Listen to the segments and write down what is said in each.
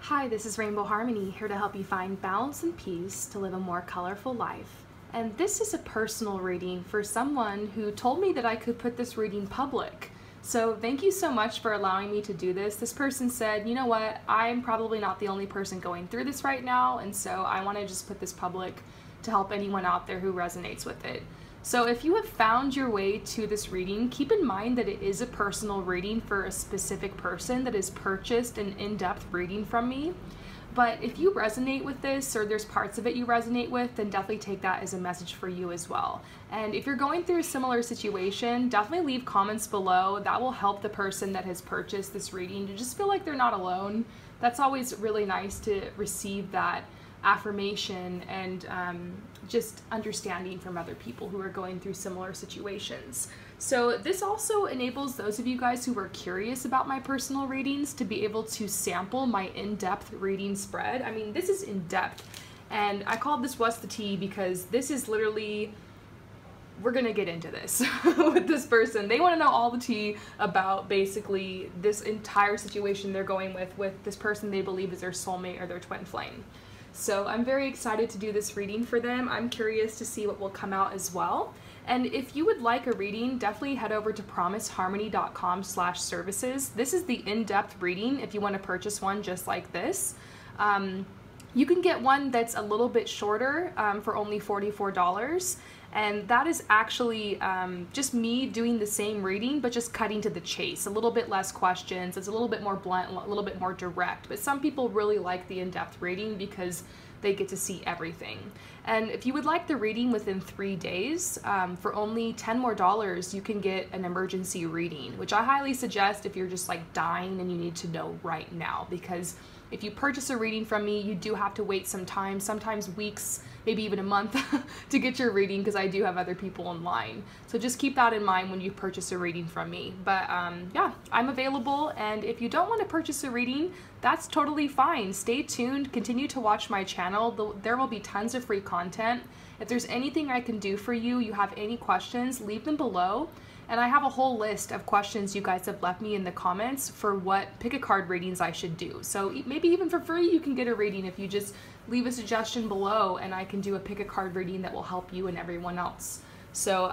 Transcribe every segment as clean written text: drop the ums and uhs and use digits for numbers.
Hi, this is Rainbow Harmony, here to help you find balance and peace to live a more colorful life. And this is a personal reading for someone who told me that I could put this reading public. So thank you so much for allowing me to do this. This person said, you know what, I'm probably not the only person going through this right now, and so I want to just put this public to help anyone out there who resonates with it. So if you have found your way to this reading, keep in mind that it is a personal reading for a specific person that has purchased an in-depth reading from me. But if you resonate with this, or there's parts of it you resonate with, then definitely take that as a message for you as well. And if you're going through a similar situation, definitely leave comments below. That will help the person that has purchased this reading to just feel like they're not alone. That's always really nice to receive that affirmation and just understanding from other people who are going through similar situations. So this also enables those of you guys who are curious about my personal readings to be able to sample my in-depth reading spread. I mean, this is in-depth, and I called this What's the Tea because this is literally, we're gonna get into this with this person. They want to know all the tea about basically this entire situation they're going with this person they believe is their soulmate or their twin flame. So I'm very excited to do this reading for them. I'm curious to see what will come out as well. And if you would like a reading, definitely head over to promiseharmony.com/services. This is the in-depth reading if you want to purchase one just like this. You can get one that's a little bit shorter for only $44. And that is actually just me doing the same reading, but just cutting to the chase. A little bit less questions. It's a little bit more blunt, a little bit more direct. But some people really like the in-depth reading because they get to see everything. And if you would like the reading within 3 days, for only $10 more, you can get an emergency reading, which I highly suggest if you're just like dying and you need to know right now. Because if you purchase a reading from me, you do have to wait some time, sometimes weeks, maybe even a month to get your reading, because I do have other people in line. So just keep that in mind when you purchase a reading from me. But yeah, I'm available, and if you don't want to purchase a reading, that's totally fine. Stay tuned, continue to watch my channel. There will be tons of free content. If there's anything I can do for you, you have any questions, leave them below. And I have a whole list of questions you guys have left me in the comments for what pick-a-card readings I should do. So maybe even for free you can get a reading if you just leave a suggestion below, and I can do a pick-a-card reading that will help you and everyone else. So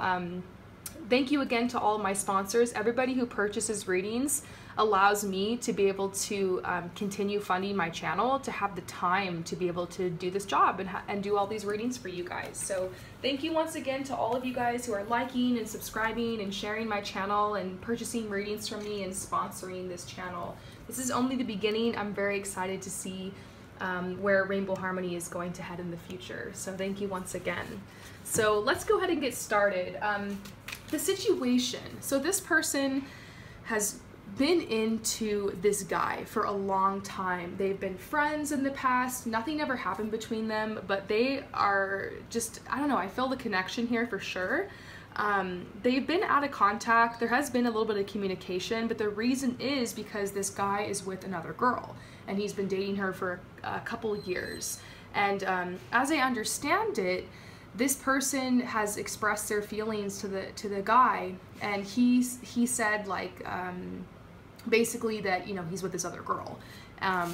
thank you again to all of my sponsors. Everybody who purchases readings allows me to be able to continue funding my channel, to have the time to be able to do this job and do all these readings for you guys. So thank you once again to all of you guys who are liking and subscribing and sharing my channel and purchasing readings from me and sponsoring this channel. This is only the beginning. I'm very excited to see where Rainbow Harmony is going to head in the future. So thank you once again. So let's go ahead and get started. The situation. So this person has been into this guy for a long time. They've been friends in the past. Nothing ever happened between them, but they are just, I don't know, I feel the connection here for sure. They've been out of contact. There has been a little bit of communication, but the reason is because this guy is with another girl and he's been dating her for a couple years. And as I understand it, this person has expressed their feelings to the guy, and he said like basically that, you know, he's with this other girl,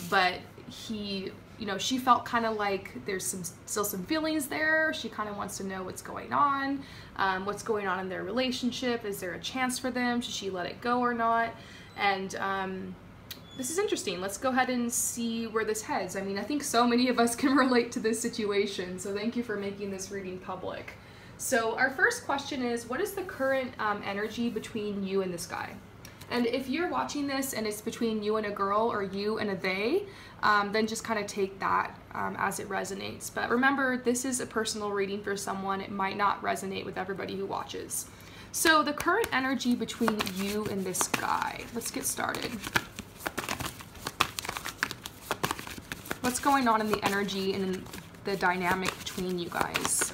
but he, you know, she felt kind of like there's still some feelings there. She kind of wants to know what's going on in their relationship. Is there a chance for them? Should she let it go or not? And this is interesting. Let's go ahead and see where this heads. I mean, I think so many of us can relate to this situation, so thank you for making this reading public. So our first question is, what is the current energy between you and this guy? And if you're watching this and it's between you and a girl or you and a they, then just kind of take that as it resonates. But remember, this is a personal reading for someone. It might not resonate with everybody who watches. So the current energy between you and this guy. Let's get started. What's going on in the energy and in the dynamic between you guys?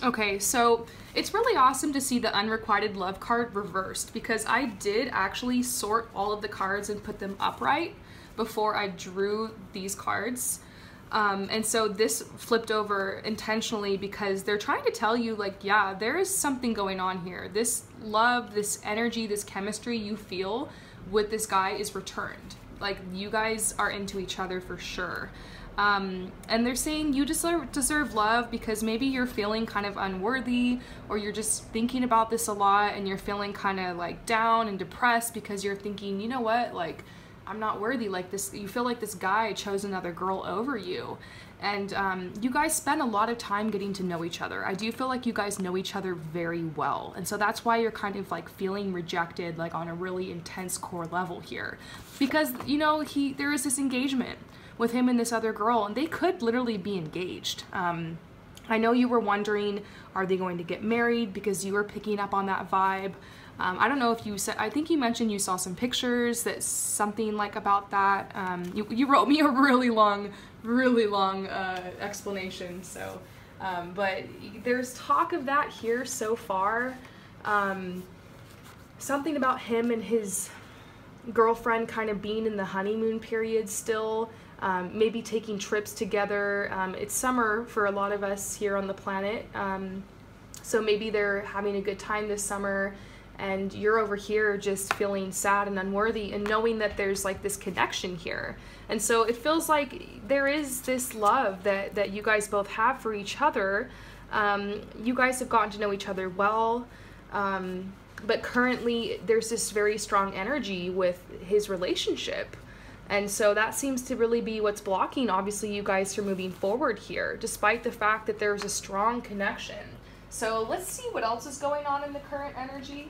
Okay, so it's really awesome to see the unrequited love card reversed, because I did actually sort all of the cards and put them upright before I drew these cards. And so this flipped over intentionally because they're trying to tell you, like, yeah, there is something going on here. This love, this energy, this chemistry you feel with this guy is returned. Like, you guys are into each other for sure. And they're saying you deserve love because maybe you're feeling kind of unworthy, or you're just thinking about this a lot and you're feeling kind of like down and depressed because you're thinking, you know what, like, I'm not worthy. Like, this, you feel like this guy chose another girl over you. And you guys spend a lot of time getting to know each other. I do feel like you guys know each other very well. And so that's why you're kind of like feeling rejected, like on a really intense core level here. Because, you know, there is this engagement with him and this other girl, and they could literally be engaged. I know you were wondering, are they going to get married, because you were picking up on that vibe. I don't know if you said, I think you mentioned you saw some pictures, that something like about that. You wrote me a really long explanation. So, but there's talk of that here so far. Something about him and his girlfriend kind of being in the honeymoon period still. Maybe taking trips together. It's summer for a lot of us here on the planet. So maybe they're having a good time this summer, and you're over here just feeling sad and unworthy, and knowing that there's like this connection here. And so it feels like there is this love that you guys both have for each other. You guys have gotten to know each other well, but currently there's this very strong energy with his relationship. And so that seems to really be what's blocking, obviously, you guys from moving forward here, despite the fact that there's a strong connection. So let's see what else is going on in the current energy.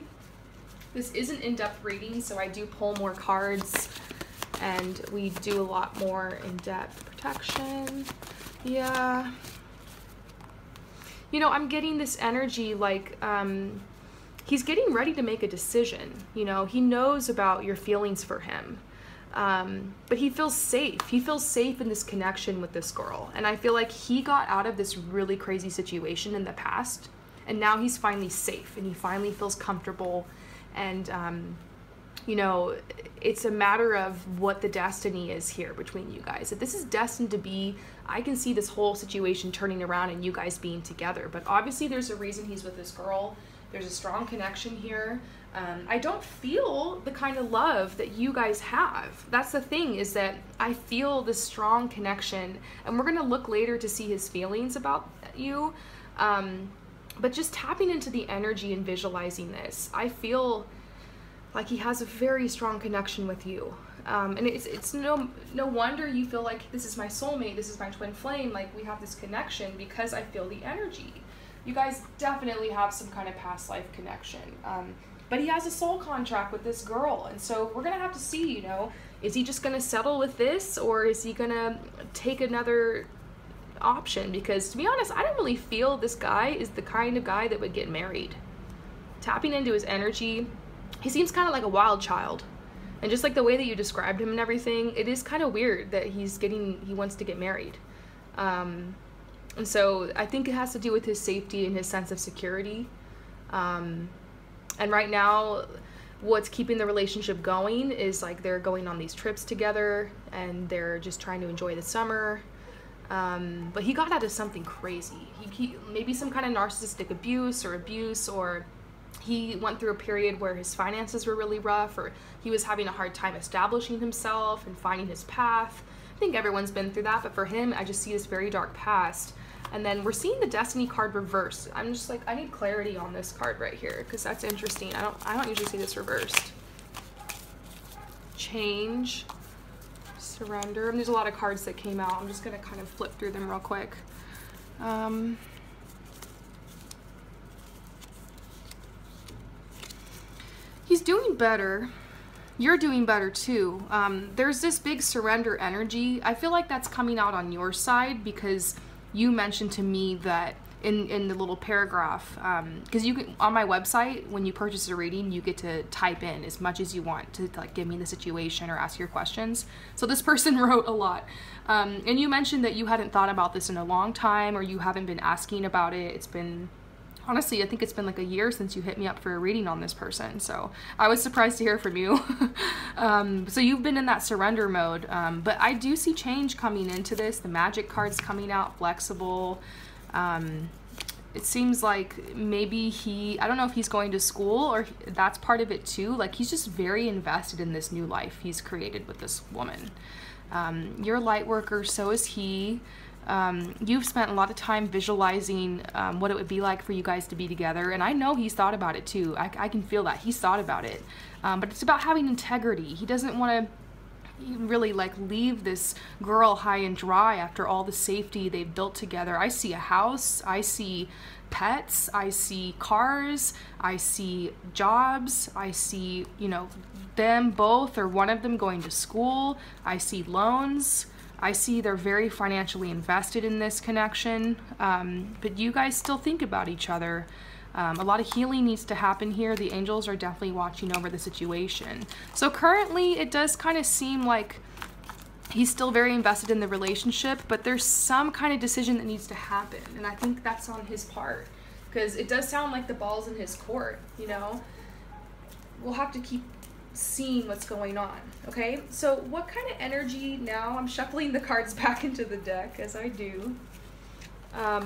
This is an in-depth reading, so I do pull more cards, and we do a lot more in-depth protection. Yeah. You know, I'm getting this energy like, he's getting ready to make a decision. You know, he knows about your feelings for him. But he feels safe. He feels safe in this connection with this girl. And I feel like he got out of this really crazy situation in the past, and now he's finally safe, and he finally feels comfortable. And, you know, it's a matter of what the destiny is here between you guys. If this is destined to be, I can see this whole situation turning around and you guys being together. But obviously there's a reason he's with this girl. There's a strong connection here. I don't feel the kind of love that you guys have. That's the thing, is that I feel this strong connection, and we're going to look later to see his feelings about you. But just tapping into the energy and visualizing this, I feel like he has a very strong connection with you. And it's no wonder you feel like, this is my soulmate, this is my twin flame, like we have this connection, because I feel the energy. You guys definitely have some kind of past life connection. But he has a soul contract with this girl, and so we're gonna have to see, you know, is he just gonna settle with this, or is he gonna take another option? Because to be honest, I don't really feel this guy is the kind of guy that would get married. Tapping into his energy, he seems kind of like a wild child, and just like the way that you described him and everything, it is kind of weird that he wants to get married. And so I think it has to do with his safety and his sense of security. And right now, what's keeping the relationship going is like they're going on these trips together, and they're just trying to enjoy the summer. But he got out of something crazy. He maybe some kind of narcissistic abuse, or he went through a period where his finances were really rough, or he was having a hard time establishing himself and finding his path. I think everyone's been through that, but for him, I just see this very dark past. And then we're seeing the Destiny card reversed. I'm just like, I need clarity on this card right here, because that's interesting. I don't usually see this reversed. Change, surrender. And there's a lot of cards that came out. I'm just gonna kind of flip through them real quick. He's doing better. You're doing better too. There's this big surrender energy. I feel like that's coming out on your side, because you mentioned to me that in the little paragraph, because you can, on my website, when you purchase a reading, you get to type in as much as you want to like give me the situation or ask your questions. So this person wrote a lot, and you mentioned that you hadn't thought about this in a long time, or you haven't been asking about it. It's been Honestly, I think it's been like a year since you hit me up for a reading on this person, so I was surprised to hear from you. So you've been in that surrender mode, but I do see change coming into this. The Magic card's coming out, flexible. It seems like maybe I don't know if he's going to school or that's part of it too. Like he's just very invested in this new life he's created with this woman. You're a light worker, so is he. You've spent a lot of time visualizing what it would be like for you guys to be together, and I know he's thought about it too. I can feel that he's thought about it, but it's about having integrity. He doesn't want to really like leave this girl high and dry after all the safety they've built together. I see a house, I see pets, I see cars, I see jobs, I see, you know, them both or one of them going to school, I see loans. I see they're very financially invested in this connection, but you guys still think about each other. A lot of healing needs to happen here. The angels are definitely watching over the situation. So currently it does kind of seem like he's still very invested in the relationship, but there's some kind of decision that needs to happen, and I think that's on his part, because it does sound like the ball's in his court, you know? We'll have to keep seeing what's going on. Okay, so what kind of energy now? I'm shuffling the cards back into the deck as I do. Now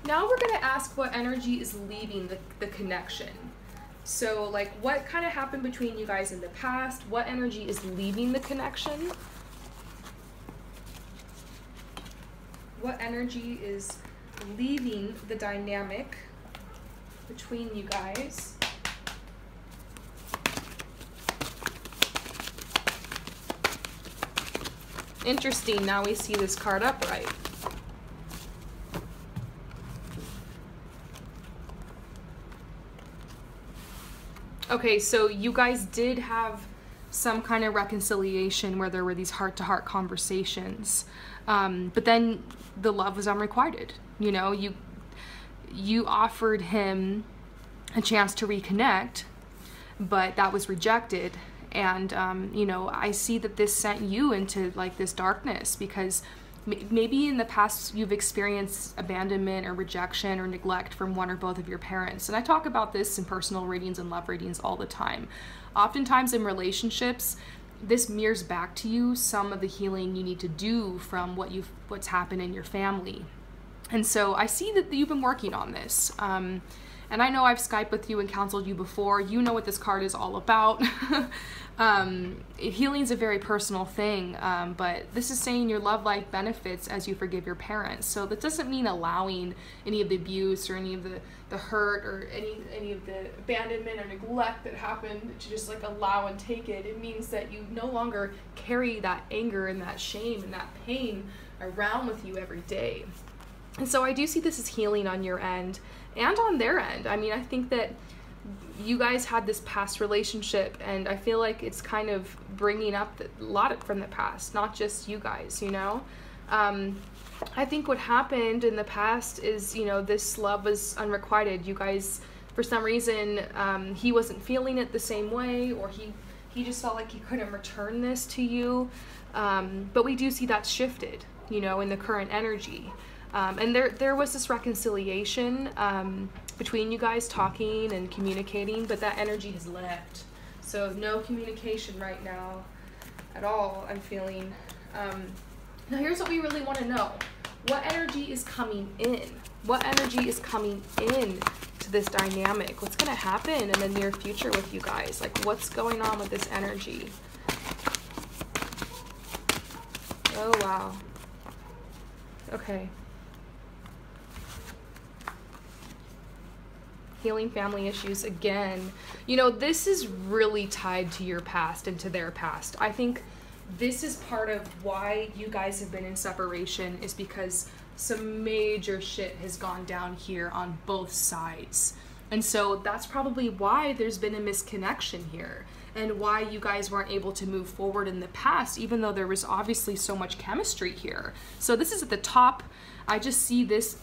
we're going to ask what energy is leaving the connection. So like what kind of happened between you guys in the past? What energy is leaving the connection? What energy is leaving the dynamic between you guys? Interesting, now we see this card upright. Okay, so you guys did have some kind of reconciliation where there were these heart-to-heart conversations, but then the love was unrequited. You know, you offered him a chance to reconnect, but that was rejected. And, you know, I see that this sent you into like this darkness because maybe in the past you've experienced abandonment or rejection or neglect from one or both of your parents. And I talk about this in personal readings and love readings all the time. Oftentimes in relationships, this mirrors back to you some of the healing you need to do from what's happened in your family. And so I see that you've been working on this. And I know I've Skyped with you and counseled you before. You know what this card is all about. Healing is a very personal thing, but this is saying your love life benefits as you forgive your parents. So that doesn't mean allowing any of the abuse or any of the hurt or any of the abandonment or neglect that happened to just like allow and take it. It means that you no longer carry that anger and that shame and that pain around with you every day. And so I do see this as healing on your end and on their end. I mean, I think that you guys had this past relationship, and I feel like it's kind of bringing up a lot from the past, not just you guys, you know? I think what happened in the past is, you know, this love was unrequited. You guys, for some reason, he wasn't feeling it the same way, or he just felt like he couldn't return this to you. But we do see that's shifted, you know, in the current energy. And there was this reconciliation between you guys talking and communicating, but that energy has left. So no communication right now at all, I'm feeling. Now here's what we really want to know. What energy is coming in? What energy is coming in to this dynamic? What's going to happen in the near future with you guys? Like, what's going on with this energy? Oh, wow. Okay. Healing family issues again. You know, this is really tied to your past and to their past. I think this is part of why you guys have been in separation, is because some major shit has gone down here on both sides. And so that's probably why there's been a misconnection here, and why you guys weren't able to move forward in the past, even though there was obviously so much chemistry here. So this is at the top. I just see this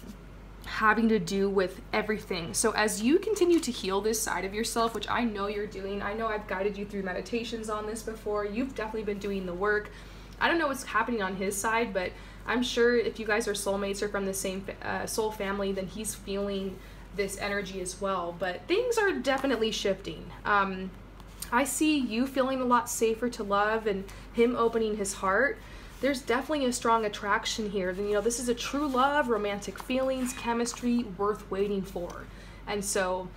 having to do with everything. So as you continue to heal this side of yourself, which I know you're doing, I know I've guided you through meditations on this before, you've definitely been doing the work. I don't know what's happening on his side, but I'm sure if you guys are soulmates or from the same soul family, then he's feeling this energy as well. But things are definitely shifting. I see you feeling a lot safer to love and him opening his heart. There's definitely a strong attraction here. You know, this is a true love, romantic feelings, chemistry worth waiting for. And so,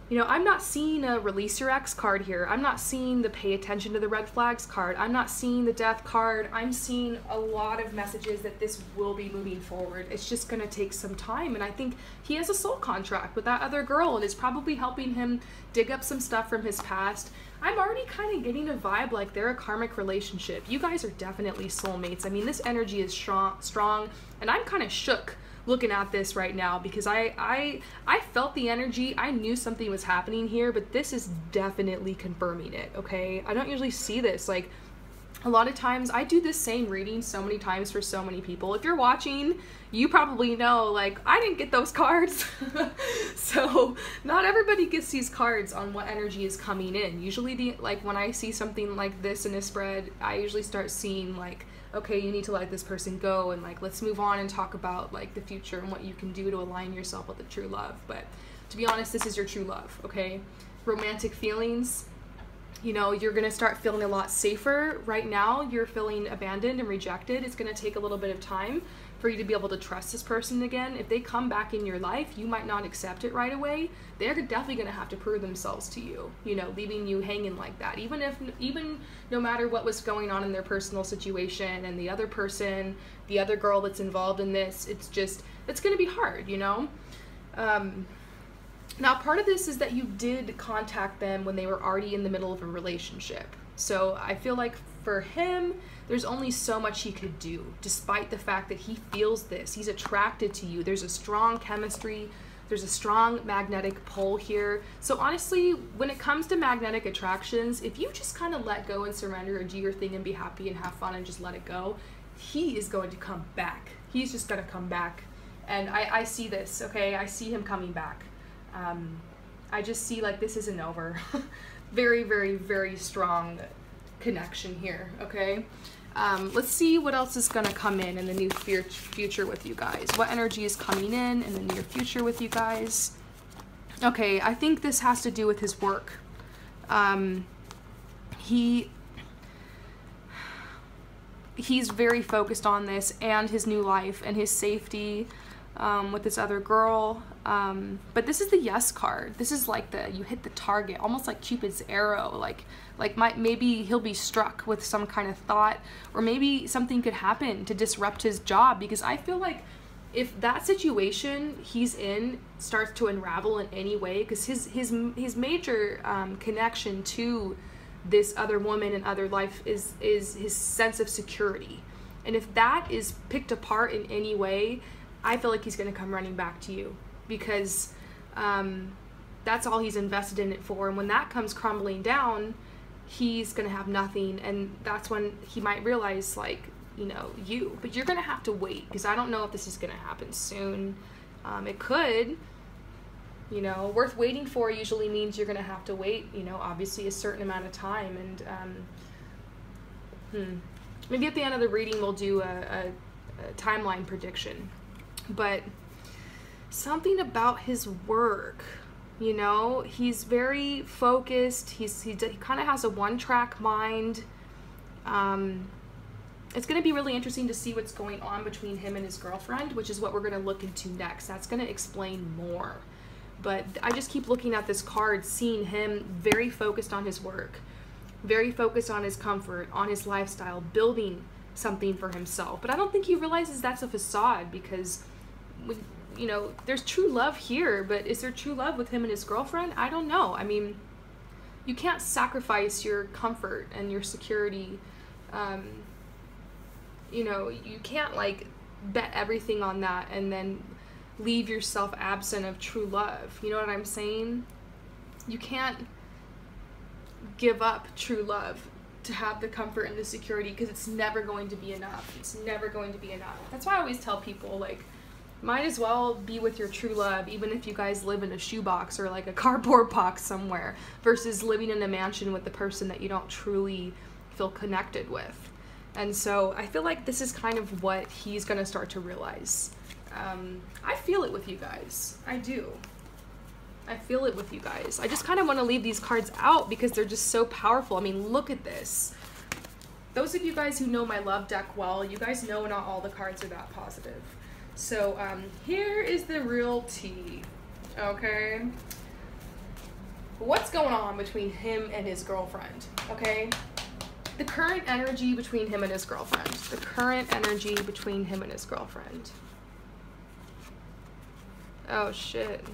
you know, I'm not seeing a release your ex card here. I'm not seeing the pay attention to the red flags card. I'm not seeing the death card. I'm seeing a lot of messages that this will be moving forward. It's just going to take some time. And I think he has a soul contract with that other girl and is probably helping him dig up some stuff from his past. I'm already kind of getting a vibe like they're a karmic relationship. You guys are definitely soulmates. I mean, this energy is strong, and I'm kind of shook looking at this right now because I felt the energy. I knew something was happening here, but this is definitely confirming it, okay? I don't usually see this. Like, a lot of times I do this same reading so many times for so many people. If you're watching, you probably know, like, I didn't get those cards. So not everybody gets these cards on what energy is coming in. Usually like when I see something like this in a spread, I usually start seeing like, okay, you need to let this person go, and like, let's move on and talk about like the future and what you can do to align yourself with the true love. But to be honest, this is your true love, okay? Romantic feelings, you know, you're going to start feeling a lot safer. Right now, you're feeling abandoned and rejected. It's going to take a little bit of time for you to be able to trust this person again. If they come back in your life, you might not accept it right away. They're definitely going to have to prove themselves to you, you know, leaving you hanging like that. Even no matter what was going on in their personal situation and the other person, the other girl that's involved in this, it's going to be hard, you know? Now, part of this is that you did contact them when they were already in the middle of a relationship. So I feel like for him, there's only so much he could do, despite the fact that he feels this. He's attracted to you. There's a strong chemistry. There's a strong magnetic pull here. So honestly, when it comes to magnetic attractions, if you just kind of let go and surrender and do your thing and be happy and have fun and just let it go, he is going to come back. He's just going to come back. And I see this, okay? I see him coming back. I just see like this isn't over. Very, very, very strong connection here, okay? Let's see what else is going to come in the new future with you guys. What energy is coming in the near future with you guys? Okay, I think this has to do with his work. He's very focused on this and his new life and his safety with this other girl. But this is the yes card. This is like you hit the target, almost like Cupid's arrow. Like maybe he'll be struck with some kind of thought, or maybe something could happen to disrupt his job, because I feel like if that situation he's in starts to unravel in any way, because his major connection to this other woman and other life is his sense of security. And if that is picked apart in any way, I feel like he's going to come running back to you, because that's all he's invested in it for. And when that comes crumbling down, he's going to have nothing. And that's when he might realize, like, you know, but you're going to have to wait, because I don't know if this is going to happen soon. It could, you know, worth waiting for usually means you're going to have to wait, you know, obviously a certain amount of time. And maybe at the end of the reading, we'll do a timeline prediction. But something about his work, you know, he's very focused. He kind of has a one-track mind. It's going to be really interesting to see what's going on between him and his girlfriend, which is what we're going to look into next. That's going to explain more. But I just keep looking at this card, seeing him very focused on his work, very focused on his comfort, on his lifestyle, building something for himself. But I don't think he realizes that's a facade, because you know, there's true love here, but is there true love with him and his girlfriend? I don't know. I mean, you can't sacrifice your comfort and your security. You know, you can't like bet everything on that and then leave yourself absent of true love. You know what I'm saying? You can't give up true love to have the comfort and the security, because it's never going to be enough. It's never going to be enough. That's why I always tell people, like, might as well be with your true love, even if you guys live in a shoebox or like a cardboard box somewhere, versus living in a mansion with the person that you don't truly feel connected with. And so I feel like this is kind of what he's going to start to realize. I feel it with you guys. I do. I feel it with you guys. I just kind of want to leave these cards out because they're just so powerful. I mean, look at this. Those of you guys who know my love deck well, you guys know not all the cards are that positive. So here is the real tea, okay? What's going on between him and his girlfriend, okay? The current energy between him and his girlfriend. The current energy between him and his girlfriend. Oh, shit.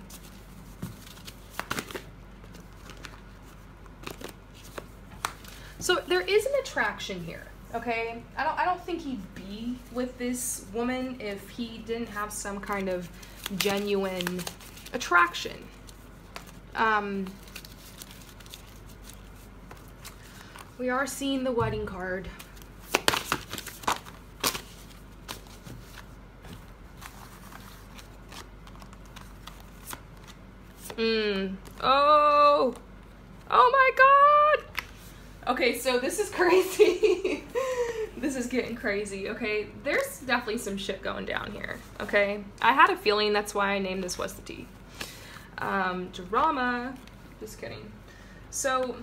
So there is an attraction here, okay? I don't think he'd be with this woman if he didn't have some kind of genuine attraction. We are seeing the wedding card. Oh. Oh my God. Okay, so this is crazy. This is getting crazy, okay? There's definitely some shit going down here, okay? I had a feeling, that's why I named this What's the Tea. Drama. Just kidding. So,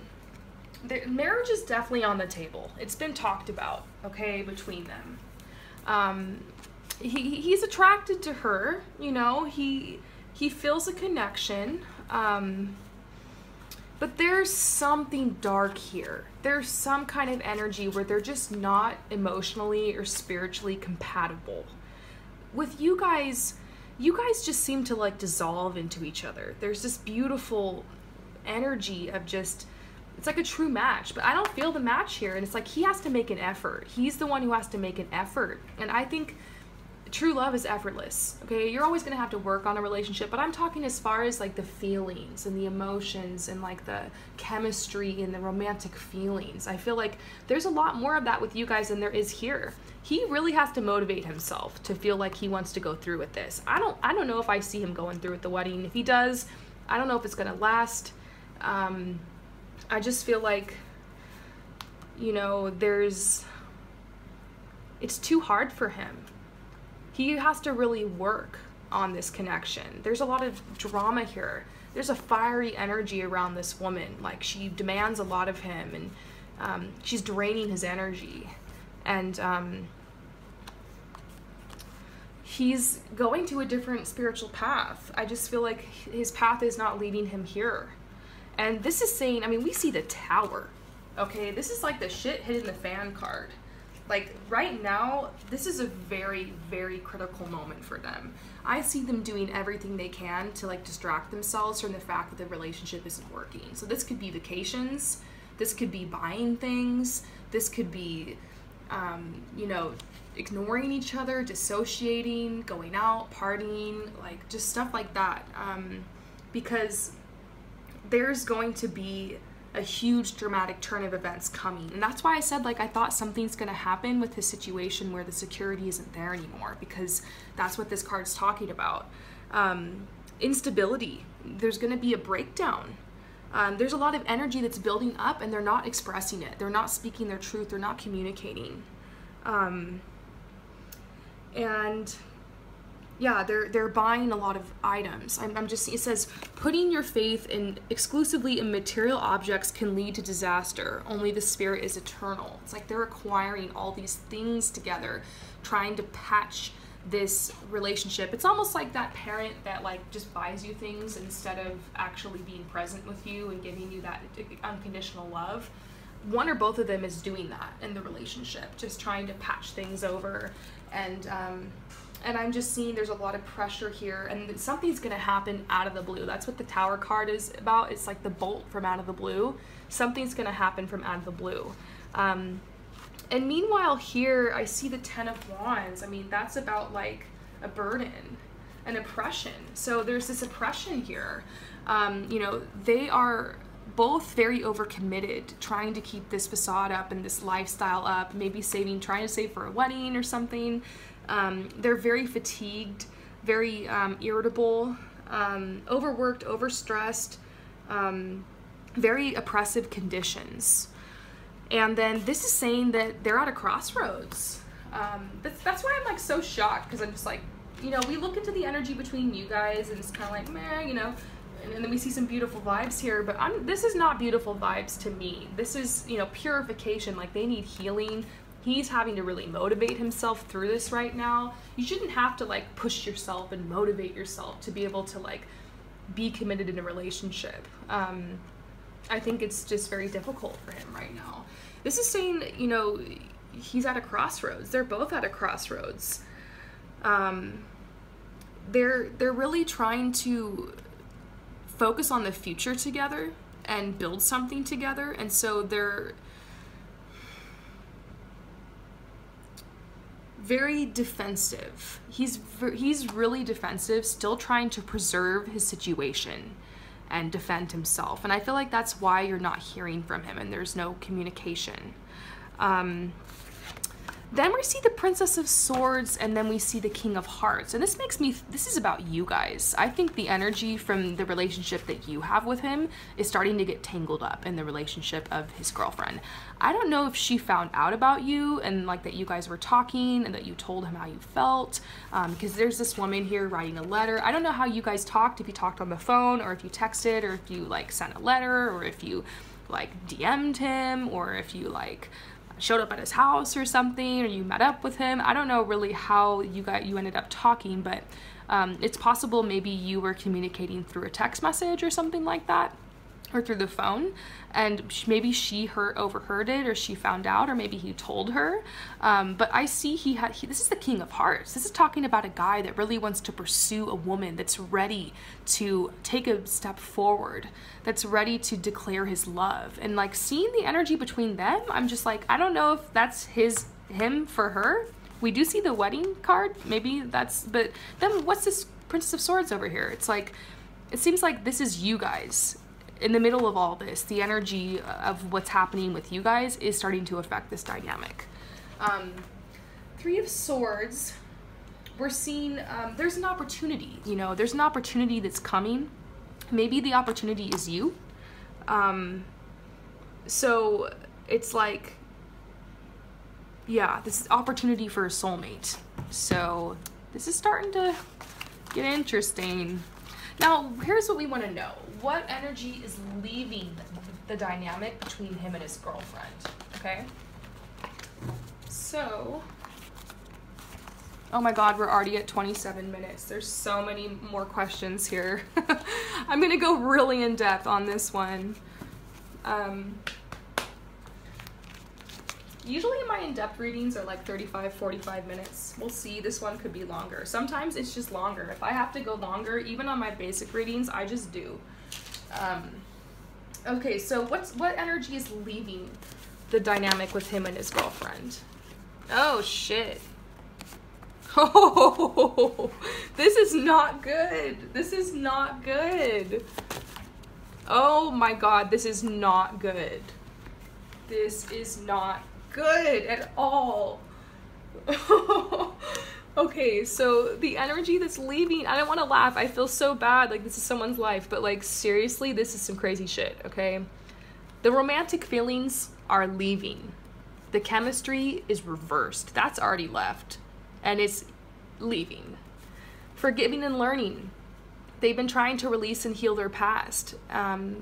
the marriage is definitely on the table. It's been talked about, okay, between them. He's attracted to her, you know, he feels a connection, but there's something dark here. There's some kind of energy where they're just not emotionally or spiritually compatible. With you guys just seem to like dissolve into each other. There's this beautiful energy of just, it's like a true match, but I don't feel the match here. And it's like he has to make an effort. He's the one who has to make an effort. And I think true love is effortless, okay? You're always gonna have to work on a relationship, but I'm talking as far as like the feelings and the emotions and like the chemistry and the romantic feelings. I feel like there's a lot more of that with you guys than there is here. He really has to motivate himself to feel like he wants to go through with this. I don't know if I see him going through with the wedding. If he does, I don't know if it's gonna last. I just feel like, you know, it's too hard for him. He has to really work on this connection. There's a lot of drama here. There's a fiery energy around this woman. Like, she demands a lot of him, and she's draining his energy. And he's going to a different spiritual path. I just feel like his path is not leading him here. And this is saying, I mean, we see the Tower, okay? This is like the shit hitting the fan card. Like, right now, this is a very, very critical moment for them. I see them doing everything they can to, like, distract themselves from the fact that the relationship isn't working. So this could be vacations. This could be buying things. This could be, you know, ignoring each other, dissociating, going out, partying, like, just stuff like that. Because there's going to be a huge dramatic turn of events coming. And that's why I said, like, I thought something's gonna happen with his situation where the security isn't there anymore, because that's what this card's talking about. Instability. There's gonna be a breakdown. There's a lot of energy that's building up and they're not expressing it. They're not speaking their truth. They're not communicating. And yeah, they're buying a lot of items. It says, putting your faith in exclusively in material objects can lead to disaster. Only the spirit is eternal. It's like they're acquiring all these things together, trying to patch this relationship. It's almost like that parent that like just buys you things instead of actually being present with you and giving you that unconditional love. One or both of them is doing that in the relationship, just trying to patch things over. And I'm just seeing there's a lot of pressure here, and something's gonna happen out of the blue. That's what the Tower card is about. It's like the bolt from out of the blue. Something's gonna happen from out of the blue. And meanwhile here, I see the Ten of Wands. I mean, that's about like a burden, an oppression. So there's this oppression here. You know, they are both very overcommitted, trying to keep this facade up and this lifestyle up, maybe trying to save for a wedding or something. They're very fatigued, very irritable, overworked, overstressed, very oppressive conditions. And then this is saying that they're at a crossroads. That's why I'm like so shocked, because I'm just like, you know, we look into the energy between you guys and it's kind of like, meh, you know, and then we see some beautiful vibes here, but this is not beautiful vibes to me. This is, you know, purification. Like, they need healing. He's having to really motivate himself through this right now. You shouldn't have to like push yourself and motivate yourself to be able to like be committed in a relationship. I think it's just very difficult for him right now. This is saying, you know, he's at a crossroads. They're both at a crossroads. They're really trying to focus on the future together and build something together, and so they're very defensive. He's really defensive, still trying to preserve his situation and defend himself. And I feel like that's why you're not hearing from him and there's no communication. Then we see the Princess of Swords, and then we see the King of Hearts. And this is about you guys. I think the energy from the relationship that you have with him is starting to get tangled up in the relationship of his girlfriend. I don't know if she found out about you and like that you guys were talking and that you told him how you felt, because there's this woman here writing a letter. I don't know how you guys talked, if you talked on the phone or if you texted or if you like sent a letter or if you like DM'd him or if you like showed up at his house or something, or you met up with him. I don't know really how you ended up talking, but it's possible maybe you were communicating through a text message or something like that, or through the phone, and maybe she overheard it, or she found out, or maybe he told her. But I see this is the King of Hearts. This is talking about a guy that really wants to pursue a woman that's ready to take a step forward, that's ready to declare his love. And like seeing the energy between them, I'm just like, I don't know if that's him for her. We do see the wedding card, maybe that's, but then what's this Princess of Swords over here? It's like, it seems like this is you guys. In the middle of all this, the energy of what's happening with you guys is starting to affect this dynamic. Three of Swords, we're seeing there's an opportunity, you know, there's an opportunity that's coming. Maybe the opportunity is you. So it's like, yeah, this is opportunity for a soulmate. So this is starting to get interesting. Now, here's what we want to know. What energy is leaving the dynamic between him and his girlfriend, okay? So, oh my God, we're already at 27 minutes. There's so many more questions here. I'm gonna go really in depth on this one. Usually my in-depth readings are like 35, 45 minutes. We'll see, this one could be longer. Sometimes it's just longer. If I have to go longer, even on my basic readings, I just do. Okay, so what energy is leaving the dynamic with him and his girlfriend? Oh, shit. Oh, this is not good. This is not good. Oh my God, this is not good. This is not good at all. Okay, so the energy that's leaving, I don't want to laugh. I feel so bad. Like, this is someone's life, but like, seriously, this is some crazy shit, okay? The romantic feelings are leaving. The chemistry is reversed. That's already left, and it's leaving. Forgiving and learning. They've been trying to release and heal their past.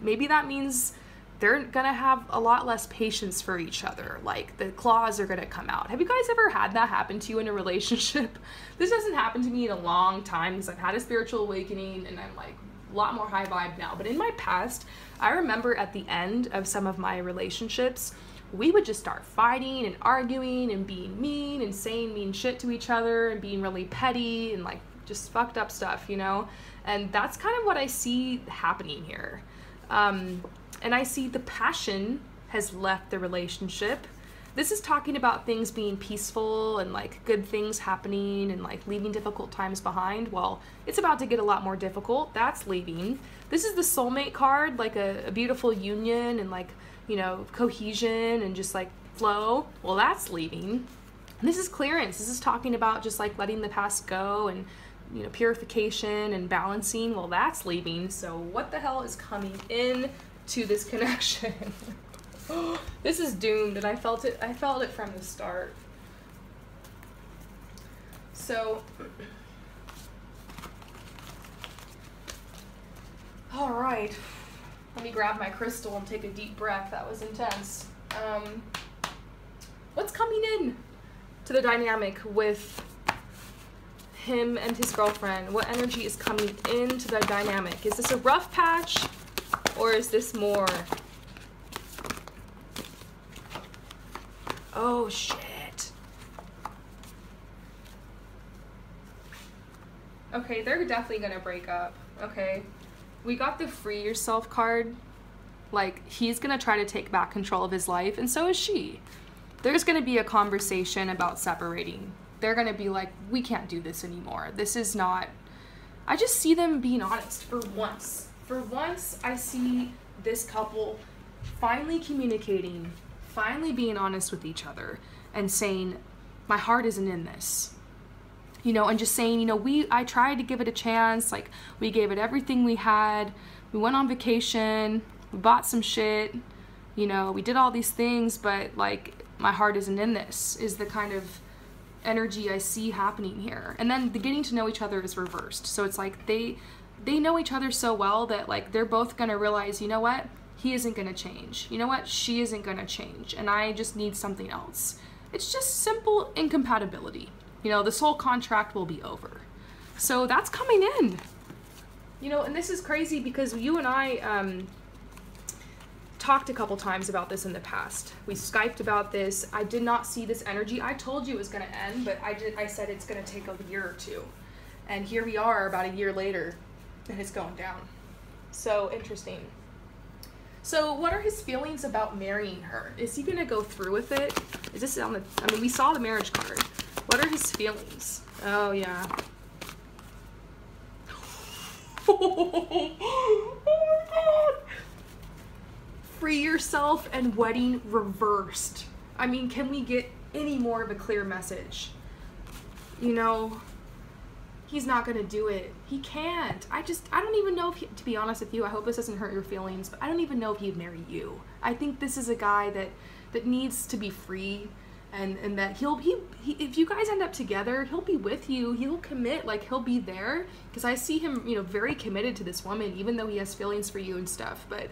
Maybe that means they're gonna have a lot less patience for each other. Like, the claws are gonna come out. Have you guys ever had that happen to you in a relationship? This hasn't happened to me in a long time because I've had a spiritual awakening and I'm like a lot more high vibe now. But in my past, I remember at the end of some of my relationships, we would just start fighting and arguing and being mean and saying mean shit to each other and being really petty and like just fucked up stuff, you know? And that's kind of what I see happening here. And I see the passion has left the relationship. This is talking about things being peaceful and like good things happening and like leaving difficult times behind. Well, it's about to get a lot more difficult. That's leaving. This is the soulmate card, like a beautiful union and like, you know, cohesion and just like flow. Well, that's leaving. And this is clearance. This is talking about just like letting the past go and, you know, purification and balancing. Well, that's leaving. So what the hell is coming in to this connection? This is doomed, and I felt it from the start. So, all right, let me grab my crystal and take a deep breath. That was intense. What's coming in to the dynamic with him and his girlfriend? What energy is coming into the dynamic? Is this a rough patch, or is this more? Oh, shit. Okay, they're definitely gonna break up, okay? We got the free yourself card. Like, he's gonna try to take back control of his life, and so is she. There's gonna be a conversation about separating. They're gonna be like, we can't do this anymore. This is not... I just see them being honest for once. For once, I see this couple finally communicating, finally being honest with each other, and saying, my heart isn't in this. You know, and just saying, you know, I tried to give it a chance. Like, we gave it everything we had. We went on vacation. We bought some shit. You know, we did all these things, but, like, my heart isn't in this, is the kind of energy I see happening here. And then the getting to know each other is reversed. So it's like they know each other so well that, like, they're both gonna realize, you know what? He isn't gonna change. You know what? She isn't gonna change. And I just need something else. It's just simple incompatibility. You know, this whole contract will be over. So that's coming in. You know, and this is crazy because you and I talked a couple times about this in the past. We Skyped about this. I did not see this energy. I told you it was going to end, but I said it's going to take a year or two. And here we are about a year later, and it's going down. So interesting. So what are his feelings about marrying her? Is he going to go through with it? Is this on the... I mean, we saw the marriage card. What are his feelings? Oh, yeah. Oh my God! Free yourself and wedding reversed. I mean, can we get any more of a clear message? You know, he's not gonna do it. He can't. I don't even know if he, to be honest with you, I hope this doesn't hurt your feelings, but I don't even know if he'd marry you. I think this is a guy that needs to be free. And that he if you guys end up together, he'll be with you, he'll commit, like he'll be there, because I see him, you know, very committed to this woman, even though he has feelings for you and stuff. But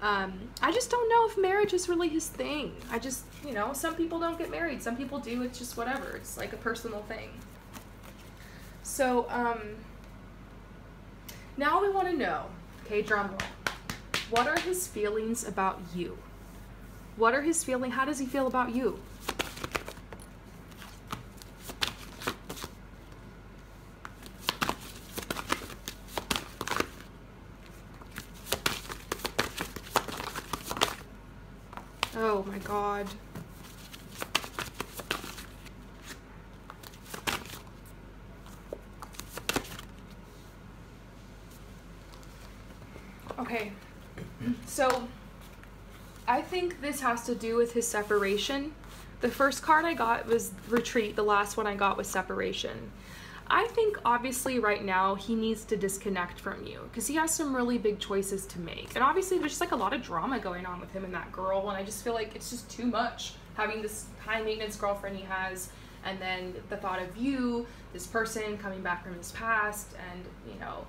I just don't know if marriage is really his thing. I just, you know, some people don't get married, some people do. It's just whatever, it's like a personal thing. So now we want to know, okay, drum roll, what are his feelings about you? What are his feelings? How does he feel about you? Oh my God. Okay, so I think this has to do with his separation. The first card I got was retreat, the last one I got was separation. I think obviously right now he needs to disconnect from you because he has some really big choices to make. And obviously there's just like a lot of drama going on with him and that girl, and I just feel like it's just too much having this high maintenance girlfriend he has, and then the thought of you, this person coming back from his past, and you know,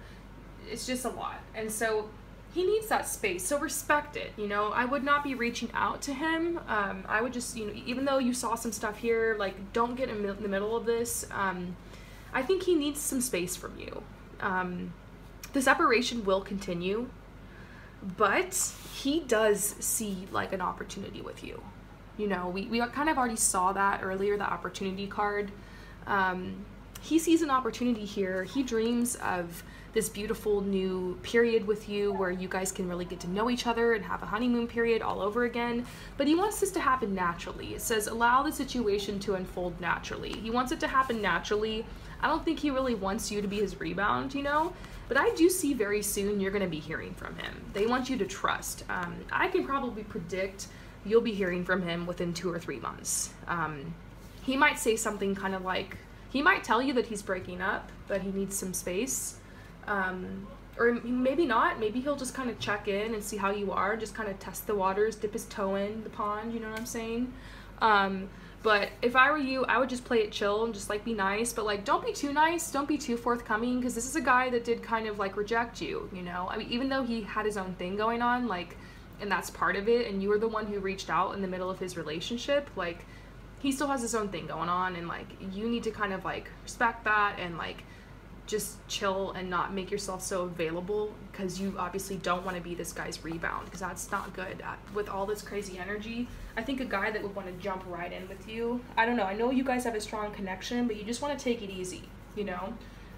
it's just a lot. And so he needs that space, so respect it. You know, I would not be reaching out to him. I would just, you know, even though you saw some stuff here, like don't get in the middle of this. I think he needs some space from you. The separation will continue, but he does see like an opportunity with you. You know, we kind of already saw that earlier, the opportunity card. He sees an opportunity here. He dreams of this beautiful new period with you where you guys can really get to know each other and have a honeymoon period all over again. But he wants this to happen naturally. It says allow the situation to unfold naturally. He wants it to happen naturally. I don't think he really wants you to be his rebound, you know? But I do see very soon you're going to be hearing from him. They want you to trust. I can probably predict you'll be hearing from him within 2 or 3 months. He might say something kind of like, he might tell you that he's breaking up, but he needs some space. Or maybe not. Maybe he'll just kind of check in and see how you are, just kind of test the waters, dip his toe in the pond, you know what I'm saying? But if I were you, I would just play it chill and just like be nice, but like don't be too nice, don't be too forthcoming, because this is a guy that did kind of like reject you, you know? I mean, even though he had his own thing going on, like, and that's part of it, and you were the one who reached out in the middle of his relationship, like, he still has his own thing going on, and like, you need to kind of like respect that and like just chill and not make yourself so available, because you obviously don't want to be this guy's rebound, because that's not good. With all this crazy energy, I think a guy that would want to jump right in with you, I don't know, I know you guys have a strong connection, but you just want to take it easy, you know,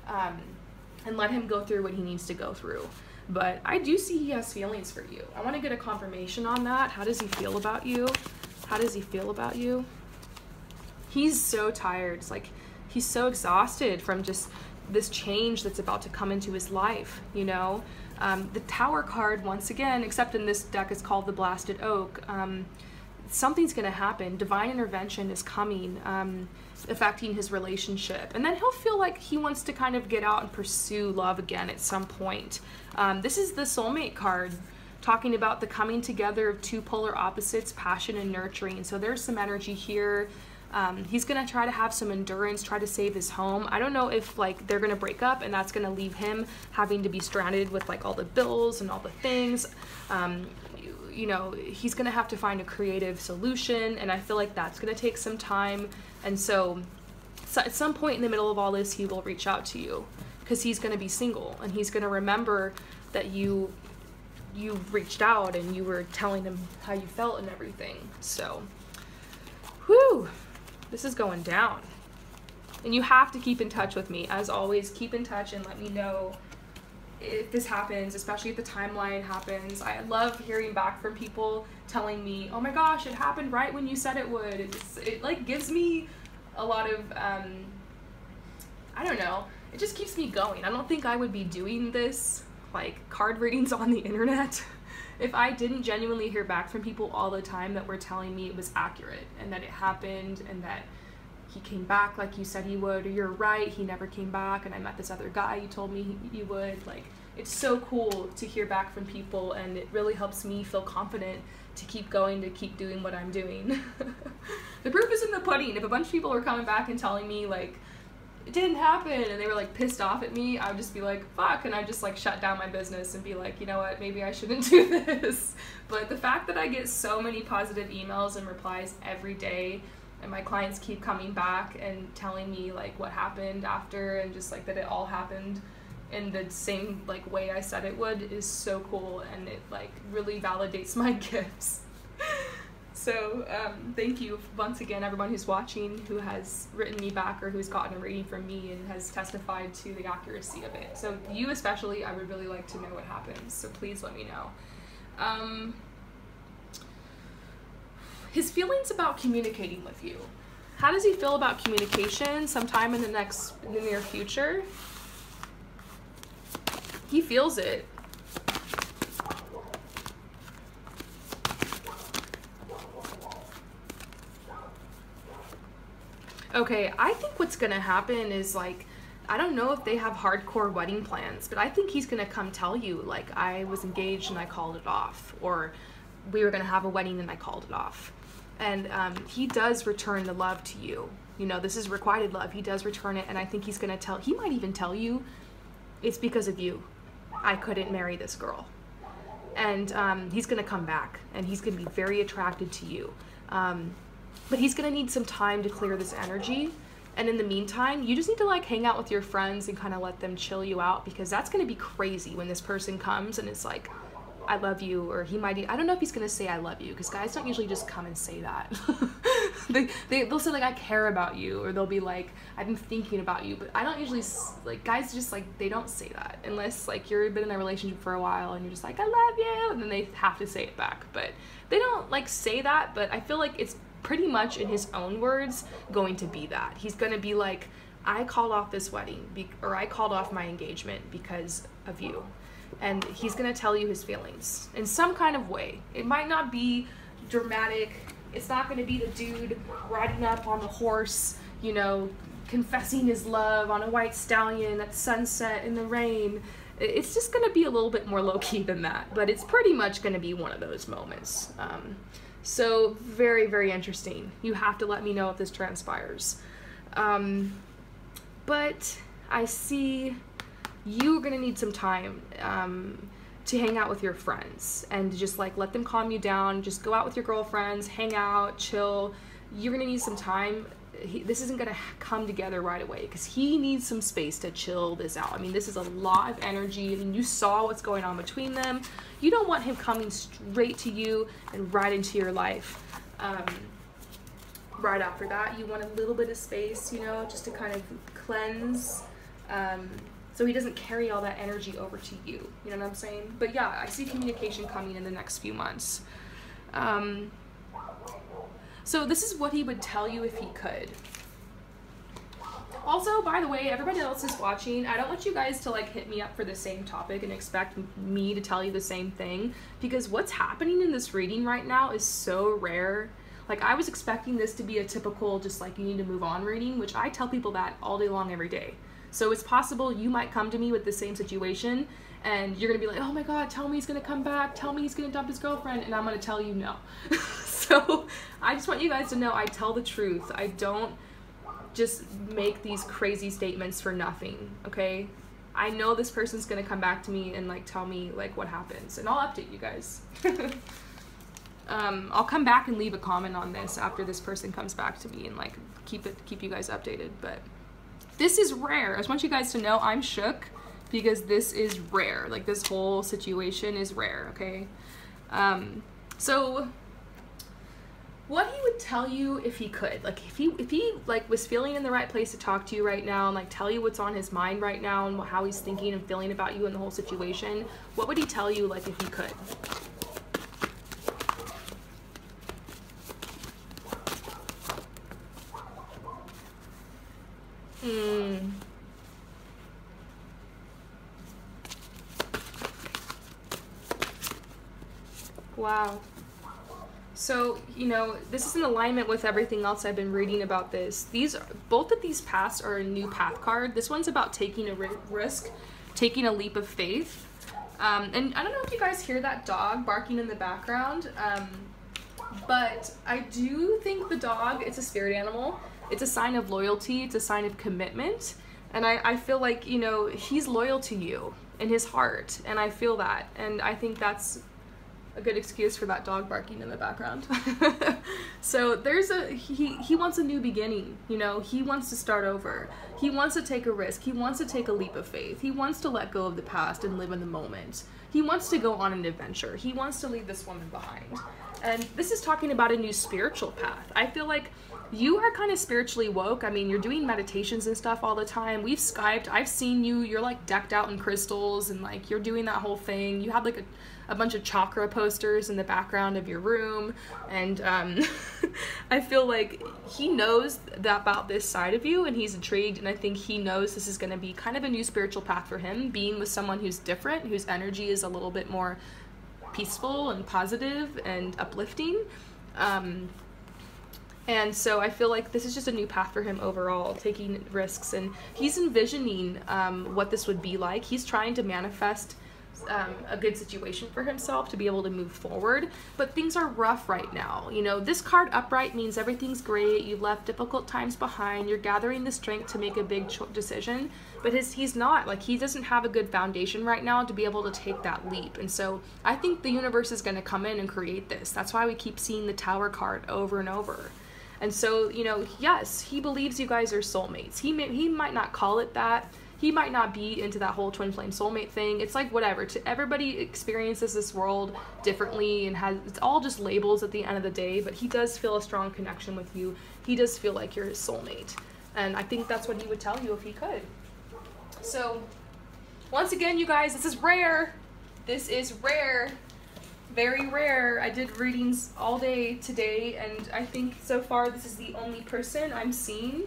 and let him go through what he needs to go through. But I do see he has feelings for you. I want to get a confirmation on that. How does he feel about you? How does he feel about you? He's so tired. It's like he's so exhausted from just this change that's about to come into his life, you know? The Tower card, once again, except in this deck, is called the Blasted Oak. Something's gonna happen. Divine intervention is coming, affecting his relationship. And then he'll feel like he wants to kind of get out and pursue love again at some point. This is the Soulmate card, talking about the coming together of two polar opposites, passion and nurturing. So there's some energy here. He's gonna try to have some endurance, try to save his home. I don't know if like they're gonna break up and that's gonna leave him having to be stranded with like all the bills and all the things. You know, he's gonna have to find a creative solution, and I feel like that's gonna take some time. And so at some point in the middle of all this, he will reach out to you, because he's gonna be single and he's gonna remember that you reached out and you were telling him how you felt and everything. So, whew. This is going down. And you have to keep in touch with me. As always, keep in touch and let me know if this happens, especially if the timeline happens. I love hearing back from people telling me, oh my gosh, it happened right when you said it would. It like gives me a lot of, I don't know, it just keeps me going. I don't think I would be doing this, like card readings on the internet, if I didn't genuinely hear back from people all the time that were telling me it was accurate and that it happened and that he came back like you said he would, or you're right, he never came back, and I met this other guy you told me you would. Like, it's so cool to hear back from people, and it really helps me feel confident to keep going, to keep doing what I'm doing. The proof is in the pudding. If a bunch of people were coming back and telling me like it didn't happen and they were like pissed off at me, I would just be like, fuck, and I'd just like shut down my business and be like, you know what, maybe I shouldn't do this. But the fact that I get so many positive emails and replies every day, and my clients keep coming back and telling me like what happened after, and just like that it all happened in the same like way I said it would, is so cool, and it like really validates my gifts. So thank you once again, everyone who's watching, who has written me back or who's gotten a reading from me and has testified to the accuracy of it. So you especially, I would really like to know what happens, so please let me know. His feelings about communicating with you. How does he feel about communication sometime in the near future? He feels it. Okay, I think what's gonna happen is like, I don't know if they have hardcore wedding plans, but I think he's gonna come tell you like, I was engaged and I called it off, or we were gonna have a wedding and I called it off. And he does return the love to you. You know, this is requited love. He does return it, and I think he's gonna he might even tell you, it's because of you I couldn't marry this girl. And he's gonna come back, and he's gonna be very attracted to you. But he's gonna need some time to clear this energy. And in the meantime, you just need to like hang out with your friends and kind of let them chill you out, because that's gonna be crazy when this person comes and it's like, I love you, or he might, I don't know if he's gonna say I love you, because guys don't usually just come and say that. They'll say like, I care about you, or they'll be like, I've been thinking about you, but I don't usually, like, guys just like, they don't say that unless like you've been in a relationship for a while and you're just like, I love you, and then they have to say it back. But they don't like say that, but I feel like it's pretty much in his own words going to be that. He's gonna be like, I called off this wedding, or I called off my engagement because of you. And he's gonna tell you his feelings in some kind of way. It might not be dramatic. It's not gonna be the dude riding up on the horse, you know, confessing his love on a white stallion at sunset in the rain. It's just going to be a little bit more low-key than that, but it's pretty much going to be one of those moments. So very, very interesting. You have to let me know if this transpires. But I see you're going to need some time to hang out with your friends and just like let them calm you down. Just go out with your girlfriends, hang out, chill. You're going to need some time. This isn't going to come together right away because he needs some space to chill this out. I mean, this is a lot of energy, and you saw what's going on between them. You don't want him coming straight to you and right into your life. Right after that, you want a little bit of space, you know, just to kind of cleanse, so he doesn't carry all that energy over to you. You know what I'm saying? But yeah, I see communication coming in the next few months. So this is what he would tell you if he could. Also, by the way, everybody else is watching, I don't want you guys to like hit me up for the same topic and expect me to tell you the same thing, because what's happening in this reading right now is so rare. Like, I was expecting this to be a typical just like you need to move on reading, which I tell people that all day long every day. So it's possible you might come to me with the same situation and you're gonna be like, oh my god, tell me he's gonna come back, tell me he's gonna dump his girlfriend, and I'm gonna tell you no. So I just want you guys to know I tell the truth. I don't just make these crazy statements for nothing, okay? I know this person's gonna come back to me and like tell me like what happens, and I'll update you guys. I'll come back and leave a comment on this after this person comes back to me and like keep you guys updated. But this is rare. I just want you guys to know I'm shook because this is rare. Like, this whole situation is rare, okay? So what he would tell you if he could, like if he like was feeling in the right place to talk to you right now and like tell you what's on his mind right now and how he's thinking and feeling about you and the whole situation, what would he tell you like if he could? Wow. So, you know, this is in alignment with everything else I've been reading about this. Both of these paths are a new path card. This one's about taking a risk, taking a leap of faith. And I don't know if you guys hear that dog barking in the background, but I do think the dog, it's a spirit animal. It's a sign of loyalty. It's a sign of commitment. And I feel like, you know, he's loyal to you in his heart. And I feel that. And I think that's a good excuse for that dog barking in the background. So there's he wants a new beginning, you know. He wants to start over. He wants to take a risk. He wants to take a leap of faith. He wants to let go of the past and live in the moment. He wants to go on an adventure. He wants to leave this woman behind. And this is talking about a new spiritual path. I feel like you are kind of spiritually woke. I mean, you're doing meditations and stuff all the time. We've Skyped. I've seen you. You're like decked out in crystals and like you're doing that whole thing. You have like a bunch of chakra posters in the background of your room. And I feel like he knows that about this side of you and he's intrigued. And I think he knows this is going to be kind of a new spiritual path for him, being with someone who's different, whose energy is a little bit more peaceful and positive and uplifting. And so I feel like this is just a new path for him overall, taking risks, and he's envisioning what this would be like. He's trying to manifest a good situation for himself to be able to move forward, but things are rough right now. You know, this card upright means everything's great, you've left difficult times behind, you're gathering the strength to make a big decision, but he's not, like, he doesn't have a good foundation right now to be able to take that leap. And so I think the universe is going to come in and create this. That's why we keep seeing the Tower card over and over. And so, you know, yes, he believes you guys are soulmates. He might not call it that. He might not be into that whole twin flame soulmate thing. It's like whatever. Everybody experiences this world differently, and it's all just labels at the end of the day, but he does feel a strong connection with you. He does feel like you're his soulmate. And I think that's what he would tell you if he could. So, once again, you guys, this is rare. This is rare. Very rare. I did readings all day today, and I think so far this is the only person I'm seeing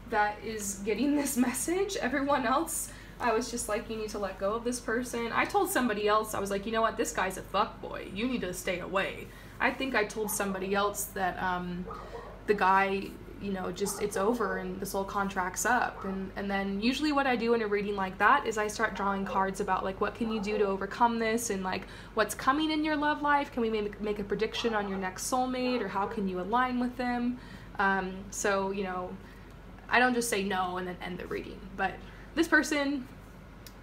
that is getting this message. Everyone else, I was just like, you need to let go of this person. I told somebody else, I was like, you know what, this guy's a fuckboy. You need to stay away. I think I told somebody else that the guy, you know, just it's over and the soul contract's up. And then usually what I do in a reading like that is I start drawing cards about like what can you do to overcome this, and like what's coming in your love life. Can we make a prediction on your next soulmate, or how can you align with them? So, you know, I don't just say no and then end the reading. But this person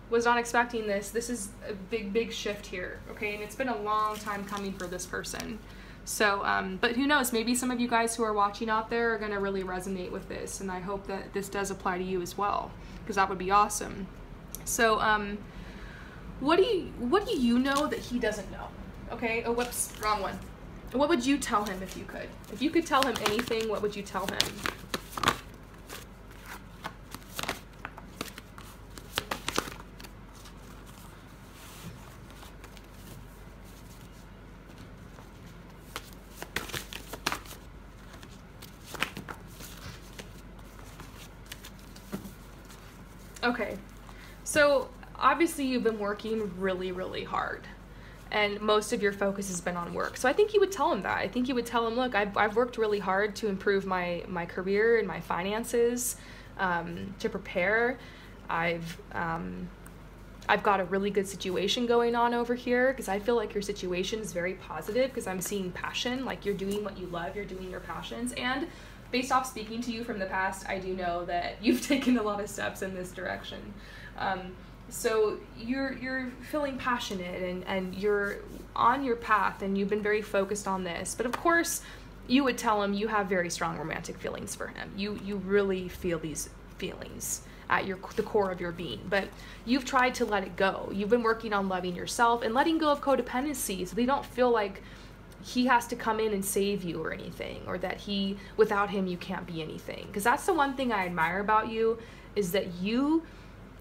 was not expecting this. This is a big shift here, okay? And it's been a long time coming for this person. So, but who knows, maybe some of you guys who are watching out there are gonna really resonate with this, and I hope that this does apply to you as well, because that would be awesome. So, what do you know that he doesn't know? Okay, oh, whoops, wrong one. What would you tell him if you could? If you could tell him anything, what would you tell him? Okay, so obviously you've been working really hard, and most of your focus has been on work. So I think you would tell him that. I think you would tell him, look, I've worked really hard to improve my career and my finances, to prepare. I've got a really good situation going on over here, because I feel like your situation is very positive, because I'm seeing passion, like you're doing what you love, you're doing your passions, and based off speaking to you from the past, I do know that you've taken a lot of steps in this direction. So you're feeling passionate, and you're on your path, and you've been very focused on this. But of course, you would tell him you have very strong romantic feelings for him. You really feel these feelings at the core of your being, but you've tried to let it go. You've been working on loving yourself and letting go of codependency, so they don't feel like he has to come in and save you or anything, or that without him you can't be anything. Because that's the one thing I admire about you, is that you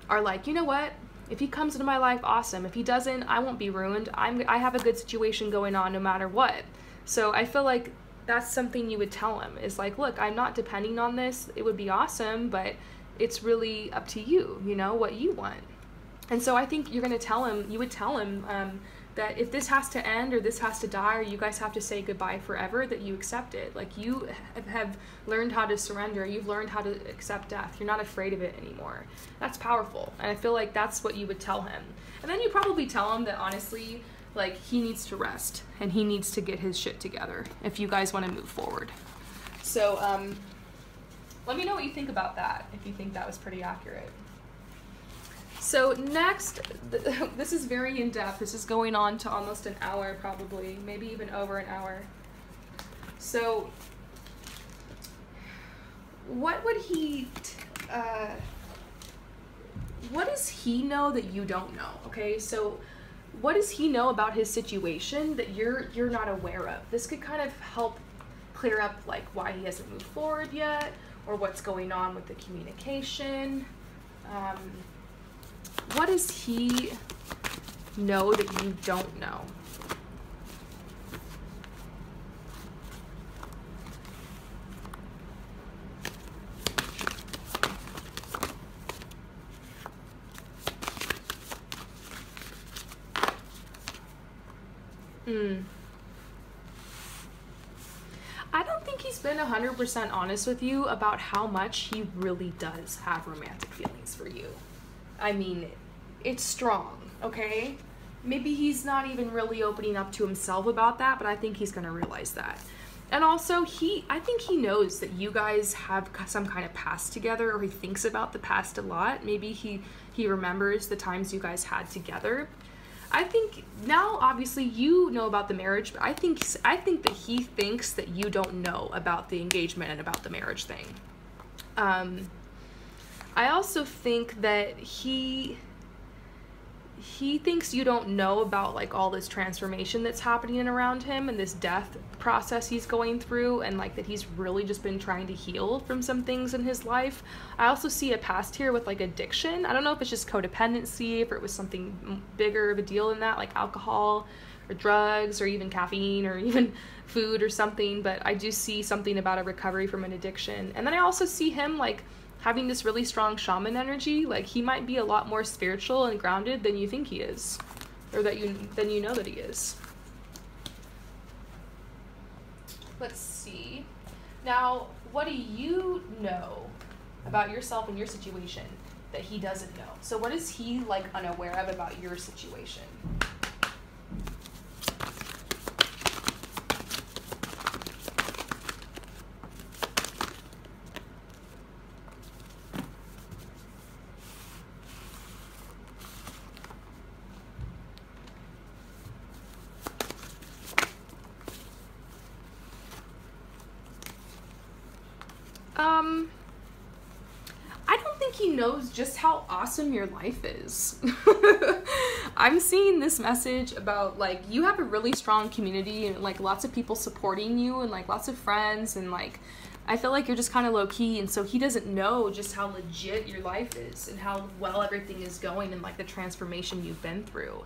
are like, you know what, if he comes into my life, awesome. If he doesn't, I won't be ruined. I have a good situation going on no matter what. So I feel like that's something you would tell him, is like, look, I'm not depending on this. It would be awesome, but it's really up to you, you know, what you want. And so I think you would tell him that if this has to end, or this has to die, or you guys have to say goodbye forever, that you accept it. Like, you have learned how to surrender. You've learned how to accept death. You're not afraid of it anymore. That's powerful. And I feel like that's what you would tell him. And then you probably tell him that, honestly, like, he needs to rest, and he needs to get his shit together if you guys want to move forward. So, let me know what you think about that, if you think that was pretty accurate. So next, this is very in-depth. This is going on to almost an hour, probably, maybe even over an hour. So what does he know that you don't know? Okay, so what does he know about his situation that you're not aware of? This could kind of help clear up like why he hasn't moved forward yet, or what's going on with the communication. What does he know that you don't know? I don't think he's been 100% honest with you about how much he really does have romantic feelings for you. I mean, it's strong, okay? Maybe he's not even really opening up to himself about that, but I think he's gonna realize that. And also, I think he knows that you guys have some kind of past together, or he thinks about the past a lot. Maybe he remembers the times you guys had together. I think now, obviously, you know about the marriage, but I think that he thinks that you don't know about the engagement and about the marriage thing. I also think that he thinks you don't know about like all this transformation that's happening around him, and this death process he's going through, and like that he's really just been trying to heal from some things in his life. I also see a past here with like addiction. I don't know if it's just codependency, if it was something bigger of a deal than that, like alcohol or drugs or even caffeine or even food or something, but I do see something about a recovery from an addiction. And then I also see him like having this really strong shaman energy. Like, he might be a lot more spiritual and grounded than you think he is, or than you know that he is. Let's see. Now, what do you know about yourself and your situation that he doesn't know? So what is he like unaware of about your situation? I don't think he knows just how awesome your life is. I'm seeing this message about, like, you have a really strong community and, like, lots of people supporting you and, like, lots of friends, and, like, I feel like you're just kind of low-key, and so he doesn't know just how legit your life is and how well everything is going and, like, the transformation you've been through.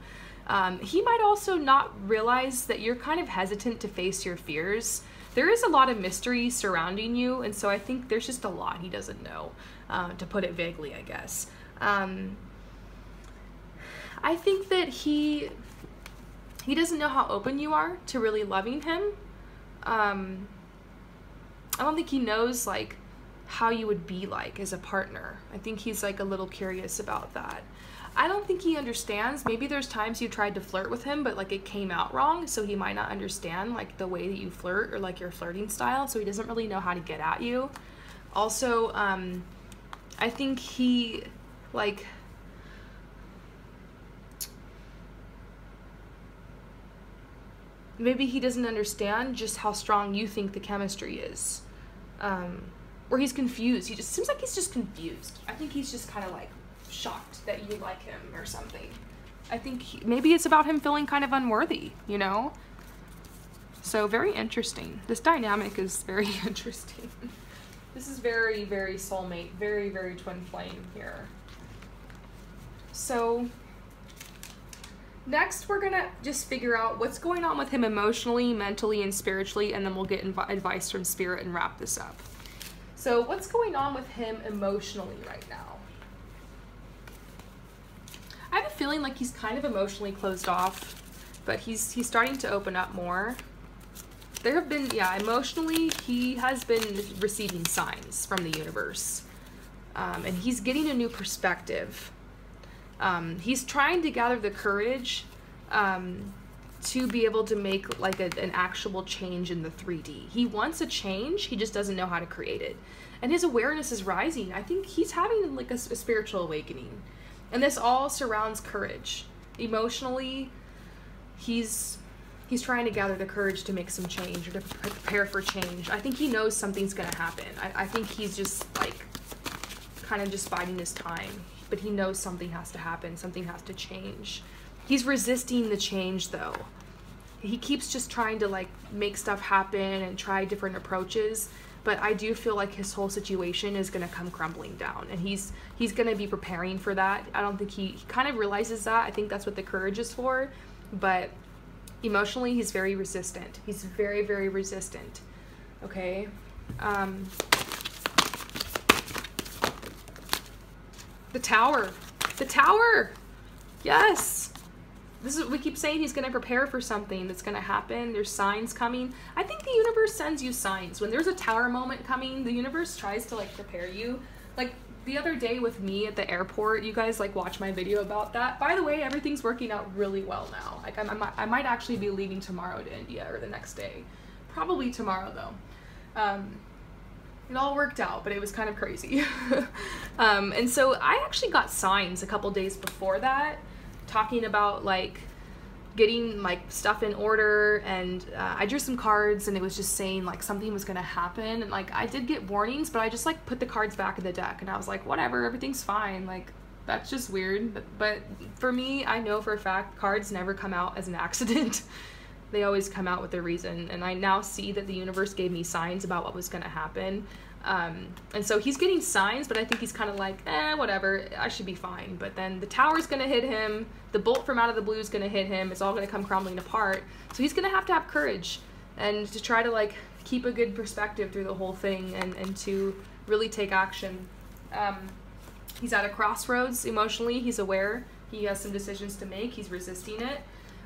He might also not realize that you're kind of hesitant to face your fears. There is a lot of mystery surrounding you, and so I think there's just a lot he doesn't know, to put it vaguely, I guess. I think that he doesn't know how open you are to really loving him. I don't think he knows, like, how you would be like as a partner. I think he's, like, a little curious about that. I don't think he understands. Maybe there's times you tried to flirt with him, but, like, it came out wrong, so he might not understand, like, the way that you flirt or, like, your flirting style, so he doesn't really know how to get at you. Also, I think he, like, maybe he doesn't understand just how strong you think the chemistry is. Or he's confused. He just seems like he's just confused. I think he's just kind of, like, shocked that you like him or something. I think maybe it's about him feeling kind of unworthy, you know? So very interesting. This dynamic is very interesting. This is very, very soulmate, very, very twin flame here. So next we're gonna just figure out what's going on with him emotionally, mentally, and spiritually, and then we'll get advice from Spirit and wrap this up. So what's going on with him emotionally right now? I have a feeling like he's kind of emotionally closed off, but he's starting to open up more. There have been, yeah, emotionally, he has been receiving signs from the universe. And he's getting a new perspective. He's trying to gather the courage to be able to make, like, an actual change in the 3D. He wants a change, he just doesn't know how to create it. And his awareness is rising. I think he's having, like, a spiritual awakening. And this all surrounds courage. Emotionally, he's trying to gather the courage to make some change or to prepare for change. I think he knows something's gonna happen. I think he's just, like, kind of just biding his time. But he knows something has to happen, something has to change. He's resisting the change, though. He keeps just trying to, like, make stuff happen and try different approaches. But I do feel like his whole situation is going to come crumbling down, and he's going to be preparing for that. I don't think he kind of realizes that. I think that's what the courage is for, but emotionally he's very resistant. He's very, very resistant. Okay. The Tower. The Tower. Yes. This is, we keep saying he's going to prepare for something that's going to happen. There's signs coming. I think the universe sends you signs. When there's a Tower moment coming, the universe tries to, like, prepare you. Like, the other day with me at the airport, you guys, like, watch my video about that. By the way, everything's working out really well now. Like, I might actually be leaving tomorrow to India, or the next day. Probably tomorrow, though. It all worked out, but it was kind of crazy. And so I actually got signs a couple days before that, talking about, like, getting, like, stuff in order, and I drew some cards, and it was just saying, like, something was gonna happen, and, like, I did get warnings, but I just, like, put the cards back in the deck, and I was like, whatever, everything's fine. Like, that's just weird. But for me, I know for a fact cards never come out as an accident. They always come out with a reason, and I now see that the universe gave me signs about what was gonna happen. And so he's getting signs, but I think he's kind of like, whatever, I should be fine. But then the Tower's gonna hit him, the bolt from out of the blue is gonna hit him, it's all gonna come crumbling apart. So he's gonna have to have courage and to try to, like, keep a good perspective through the whole thing, and to really take action. He's at a crossroads emotionally. He's aware he has some decisions to make. He's resisting it.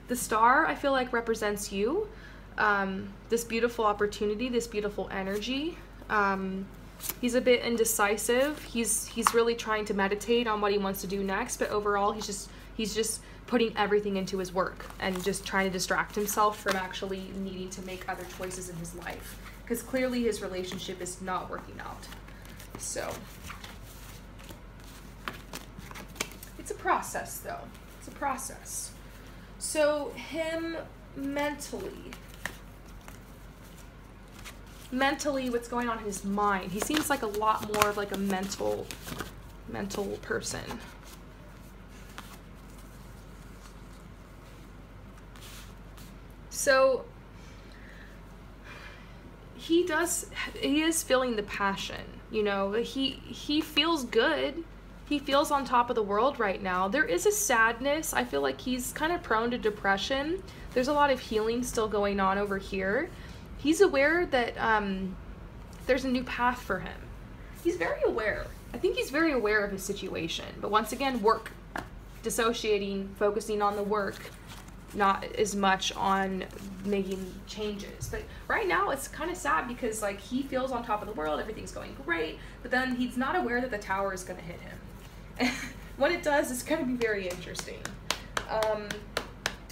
The Star, I feel like, represents you. this beautiful opportunity, this beautiful energy. He's a bit indecisive. He's really trying to meditate on what he wants to do next, but overall he's just putting everything into his work and just trying to distract himself from actually needing to make other choices in his life, because clearly his relationship is not working out. So it's a process, though. It's a process. So him mentally, what's going on in his mind? He seems like a lot more of like a mental person. So he is feeling the passion, you know. He feels good. He feels on top of the world right now. There is a sadness. I feel like he's kind of prone to depression. There's a lot of healing still going on over here. He's aware that there's a new path for him. He's very aware. I think he's very aware of his situation. But once again, work. Dissociating, focusing on the work, not as much on making changes. But right now it's kind of sad because like he feels on top of the world, everything's going great, but then he's not aware that the tower is going to hit him. When it does, it's going to be very interesting.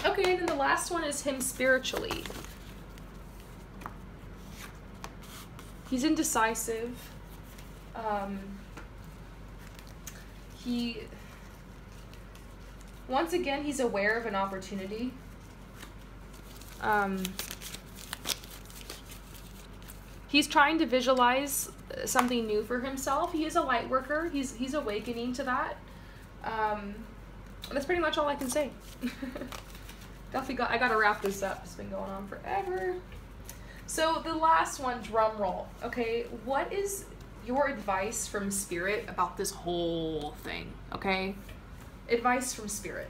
Okay, and then the last one is him spiritually. He's indecisive. Once again, he's aware of an opportunity. He's trying to visualize something new for himself. He is a light worker. He's awakening to that. That's pretty much all I can say. I gotta wrap this up. It's been going on forever. So the last one, drum roll. Okay, what is your advice from Spirit about this whole thing? Okay, advice from Spirit.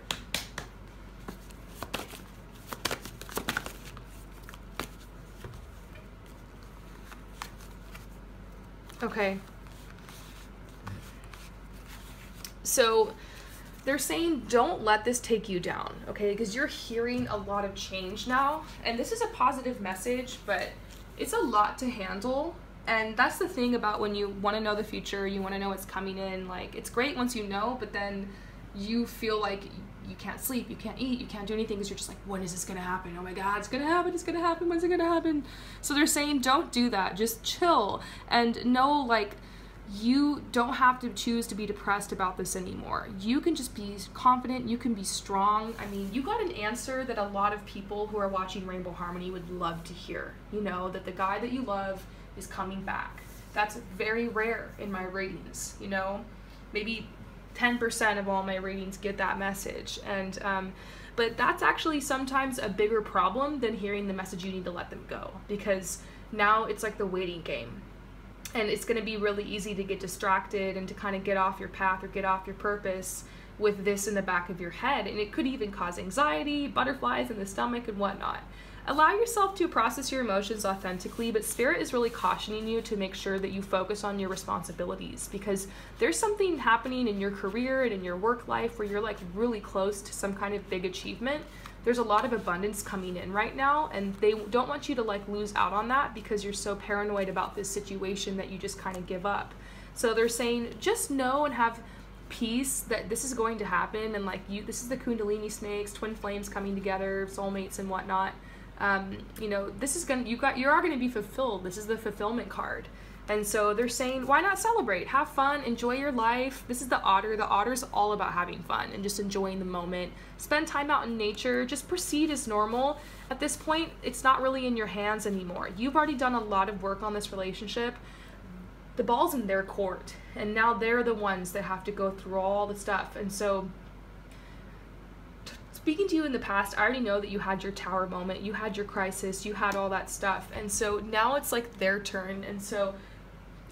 Okay. So they're saying don't let this take you down, okay? Because you're hearing a lot of change now. And this is a positive message, but it's a lot to handle. And that's the thing about when you want to know the future, you want to know what's coming in. Like, it's great once you know, but then you feel like you can't sleep, you can't eat, you can't do anything because you're just like, when is this going to happen? Oh my God, it's going to happen, it's going to happen, when's it going to happen? So they're saying don't do that. Just chill and know, like, you don't have to choose to be depressed about this anymore. You can just be confident, you can be strong. I mean, you got an answer that a lot of people who are watching Rainbow Harmony would love to hear. You know, that the guy that you love is coming back. That's very rare in my readings, you know? Maybe 10% of all my readings get that message. And but that's actually sometimes a bigger problem than hearing the message you need to let them go, because now it's like the waiting game. And it's going to be really easy to get distracted and to kind of get off your path or get off your purpose with this in the back of your head. And it could even cause anxiety, butterflies in the stomach and whatnot. Allow yourself to process your emotions authentically, but Spirit is really cautioning you to make sure that you focus on your responsibilities, because there's something happening in your career and in your work life where you're like really close to some kind of big achievement. There's a lot of abundance coming in right now, and they don't want you to like lose out on that because you're so paranoid about this situation that you just kind of give up. So they're saying just know and have peace that this is going to happen, and like this is the Kundalini snakes, twin flames coming together, soulmates and whatnot. You know, this is you are going to be fulfilled. This is the fulfillment card. And so they're saying, why not celebrate? Have fun, enjoy your life. This is the otter. The otter's all about having fun and just enjoying the moment. Spend time out in nature. Just proceed as normal. At this point, it's not really in your hands anymore. You've already done a lot of work on this relationship. The ball's in their court. And now they're the ones that have to go through all the stuff. And so speaking to you in the past, I already know that you had your tower moment. You had your crisis. You had all that stuff. And so now it's like their turn. And so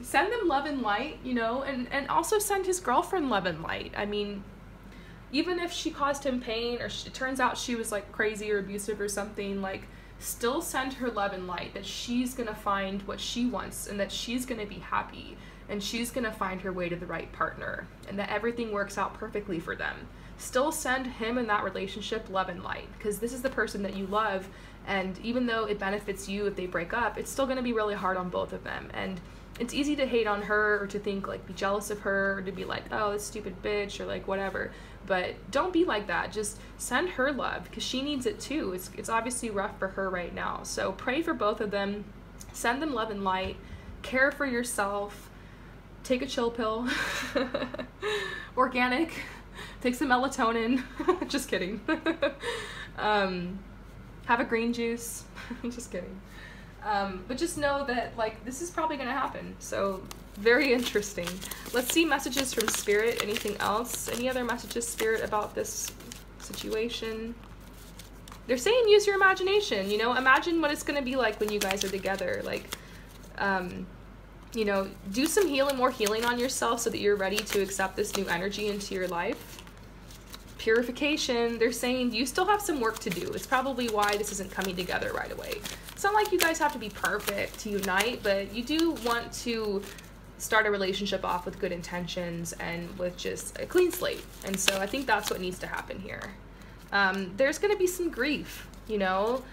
send them love and light, you know, and also send his girlfriend love and light. I mean, even if she caused him pain or it turns out she was like crazy or abusive or something, like still send her love and light that she's gonna find what she wants and that she's gonna be happy and she's gonna find her way to the right partner and that everything works out perfectly for them. still send him and that relationship love and light, because this is the person that you love, and even though it benefits you if they break up, it's still going to be really hard on both of them. And it's easy to hate on her, or to think like, be jealous of her, or to be like, oh, this stupid bitch, or like whatever. But don't be like that. Just send her love, because she needs it too. It's obviously rough for her right now. So pray for both of them. Send them love and light. Care for yourself. Take a chill pill. Organic. Take some melatonin. Just kidding. Have a green juice. Just kidding. But just know that, like, this is probably going to happen. So very interesting. Let's see messages from Spirit. Anything else? Any other messages, Spirit, about this situation? They're saying use your imagination, you know? Imagine what it's going to be like when you guys are together. Like, you know, do some more healing on yourself so that you're ready to accept this new energy into your life. Purification. They're saying you still have some work to do. It's probably why this isn't coming together right away. It's not like you guys have to be perfect to unite, but you do want to start a relationship off with good intentions and with just a clean slate. And so I think that's what needs to happen here. There's going to be some grief, you know.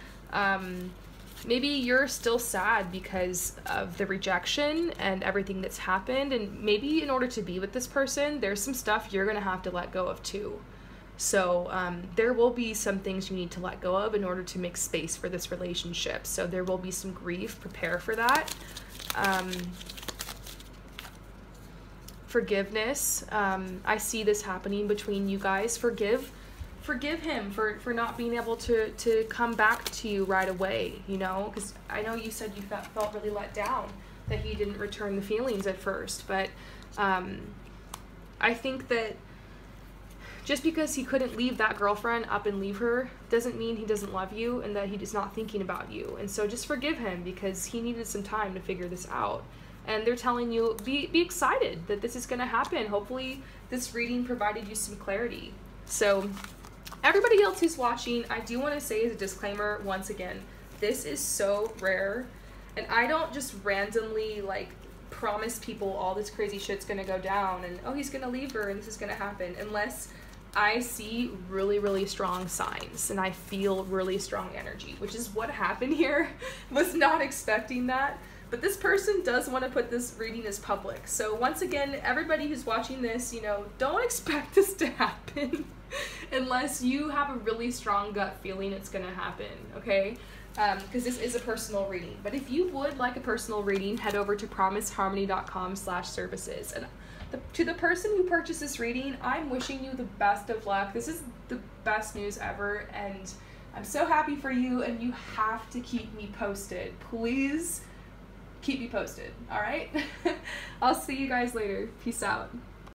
Maybe you're still sad because of the rejection and everything that's happened, and maybe in order to be with this person, there's some stuff you're going to have to let go of too. So there will be some things you need to let go of in order to make space for this relationship. So there will be some grief. Prepare for that. Forgiveness. I see this happening between you guys. Forgive him for not being able to come back to you right away, you know, because I know you said you felt really let down that he didn't return the feelings at first, but I think that just because he couldn't leave that girlfriend up and leave her doesn't mean he doesn't love you and that he is not thinking about you. And so just forgive him, because he needed some time to figure this out. And they're telling you, be excited that this is going to happen. Hopefully this reading provided you some clarity. So everybody else who's watching, I do want to say as a disclaimer, once again, this is so rare. And I don't just randomly like promise people all this crazy shit's going to go down and, oh, he's going to leave her and this is going to happen, unless I see really, really strong signs and I feel really strong energy, which is what happened here. Was not expecting that. But this person does want to put this reading as public. So once again, everybody who's watching this, you know, don't expect this to happen unless you have a really strong gut feeling it's going to happen, okay? Because this is a personal reading. But if you would like a personal reading, head over to promiseharmony.com/services. And to the person who purchased this reading, I'm wishing you the best of luck. This is the best news ever, and I'm so happy for you, and you have to keep me posted. Please keep me posted, all right? I'll see you guys later. Peace out.